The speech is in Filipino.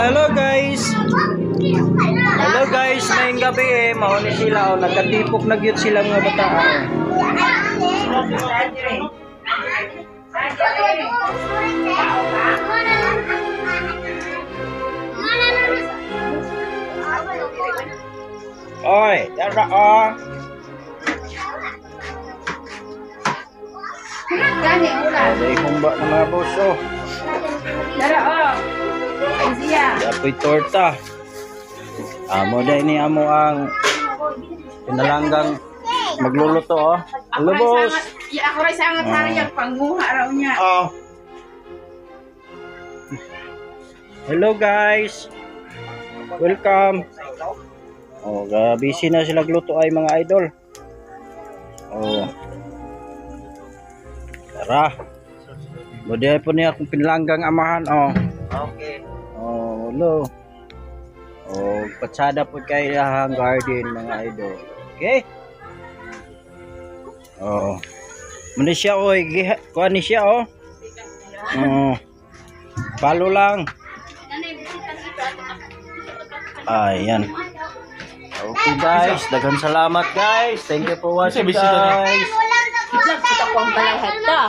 Hello guys. Hello guys, ngayong gabi mauni sila nagkatipok na gyud sila nga bataan. Oy, dara Gani ulan. Ay kumba na mga boss Dara Izia. Dapoy torta. Amo dai ni amo ang pinalanggang magluluto Hello boss. Ya ako ray sangat harayang panguha raw niya. Hello guys. Welcome. Busy na sila gluto ay mga idol. Tara. Model po niya akong pinalanggang amahan Okay. Hello. Patsada po kay lahang garden mga idol. Okay? Muna siya kuha ni siya Palo lang. Ayan. Okay guys, daghang salamat guys. Thank you for watching guys. Itlog sa takong balay hatta.